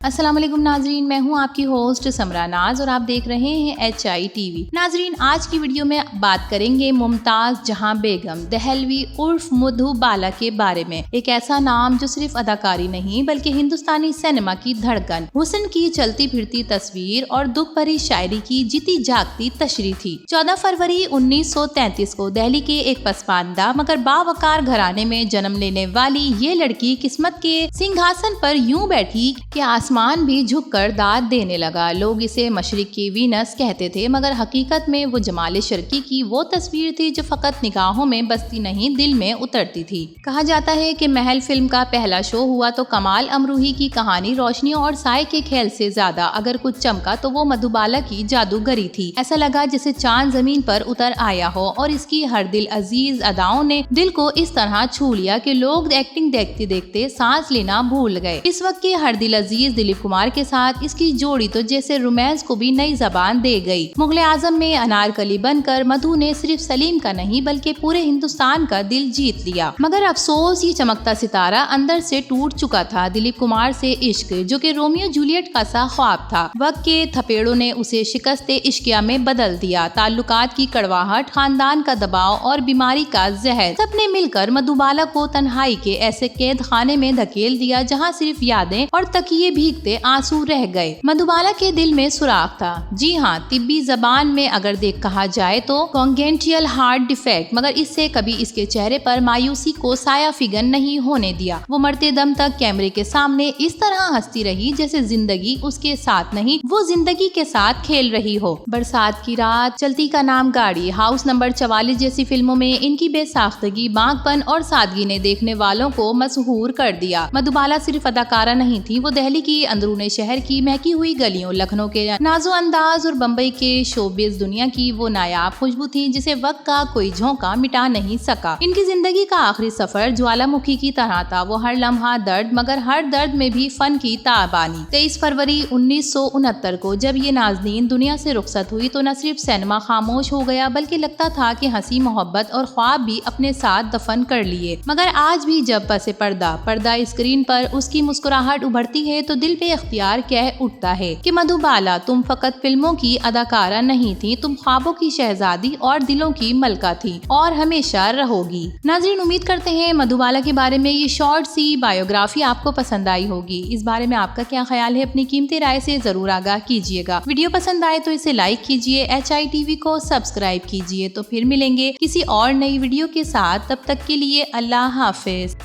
अस्सलाम वालेकुम नाजरीन, मैं हूं आपकी होस्ट समरा नाज और आप देख रहे हैं HI TV। नाजरीन, आज की वीडियो में बात करेंगे मुमताज जहां बेगम दहलवी उर्फ मधुबाला के बारे में। एक ऐसा नाम जो सिर्फ अदाकारी नहीं बल्कि हिंदुस्तानी सिनेमा की धड़कन, हुस्न की चलती फिरती तस्वीर और दुख भरी शायरी की जीती जागती तशरीह थी। 14 फरवरी 1933 को दिल्ली के एक पसमानदा मगर बावकार घराने में जन्म लेने वाली ये लड़की किस्मत के सिंहासन पर यूं बैठी कि आसमान भी झुककर दाद देने लगा। लोग इसे मशरिक की वीनस कहते थे, मगर हकीकत में वो जमाल शर्की की वो तस्वीर थी जो फकत निगाहों में बसती नहीं दिल में उतरती थी। कहा जाता है कि महल फिल्म का पहला शो हुआ तो कमाल अमरूही की कहानी रोशनियों और साए के खेल से ज्यादा अगर कुछ चमका तो वो मधुबाला की जादूगरी थी। ऐसा लगा जैसे चांद जमीन पर उतर आया हो और इसकी हर दिल अजीज अदाओं ने दिल को इस तरह छू लिया कि लोग एक्टिंग देखते देखते सांस लेना भूल गए। इस वक्त के हर दिल अजीज दिलीप कुमार के साथ इसकी जोड़ी तो जैसे रोमांस को भी नई जबान दे गई। मुगले आजम में अनारकली बनकर मधु ने सिर्फ सलीम का नहीं बल्कि पूरे हिंदुस्तान का दिल जीत लिया। मगर अफसोस ये चमकता सितारा अंदर से टूट चुका था। दिलीप कुमार से इश्क जो कि रोमियो जूलियट का सा ख्वाब था, वक्त के थपेड़ों ने उसे शिकस्ते इश्किया में बदल दिया। ताल्लुकात की कड़वाहट, खानदान का दबाव और बीमारी का जहर, सबने मिलकर मधुबाला को तन्हाई के ऐसे कैद खाने में धकेल दिया जहाँ सिर्फ यादें और तकिए भीगते आंसू रह गए। मधुबाला के दिल में सुराख था। जी हाँ, तिब्बी जबान में अगर कहा जाए तो कॉन्गेंटियल हार्ट डिफेक्ट, मगर इससे कभी इसके चेहरे पर मायूसी को साया फिगन नहीं होने दिया। वो मरते दम तक कैमरे के सामने इस तरह हंसती रही जैसे जिंदगी उसके साथ नहीं, वो जिंदगी के साथ खेल रही हो। बरसात की रात, चलती का नाम गाड़ी, हाउस नंबर 44 जैसी फिल्मों में इनकी बेसाख्तगी, बांकपन और सादगी ने देखने वालों को मशहूर कर दिया। मधुबाला सिर्फ अदाकारा नहीं थी, वो दिल्ली की अंदरूनी शहर की महकी हुई गलियों, लखनऊ के नाजो अंदाज और बम्बई के शोबिज दुनिया की वो नायाब खुशबू थी जिसे वक्त का कोई झोंका मिटा नहीं सका। इनकी जिंदगी का आखिरी सफर ज्वालामुखी की तरह था। वो हर लम्हा दर्द, मगर हर दर्द में भी फन की ताबानी। 23 फरवरी 1969 को जब ये नाज़नीन दुनिया से रुखसत हुई तो न सिर्फ सिनेमा खामोश हो गया बल्कि लगता था कि हंसी मोहब्बत और ख्वाब भी अपने साथ दफन कर लिए। मगर आज भी जब पसे पर्दा स्क्रीन पर उसकी मुस्कुराहट उभरती है तो दिल पे अख्तियार कह उठता है कि मधुबाला, तुम फकत फिल्मों की अदाकारा नहीं थी, तुम ख्वाबों की शहजादी और दिलों की मलका थी और हमेशा रहोगी। नाज़रीन, उम्मीद करते हैं मधुबाला के बारे में ये शॉर्ट सी बायोग्राफी आपको पसंद आई होगी। इस बारे में आपका क्या ख्याल है, अपनी कीमती राय से जरूर आगाह कीजिएगा। वीडियो पसंद आए तो इसे लाइक कीजिए, HI TV को सब्सक्राइब कीजिए। तो फिर मिलेंगे किसी और नई वीडियो के साथ, तब तक के लिए अल्लाह हाफिज।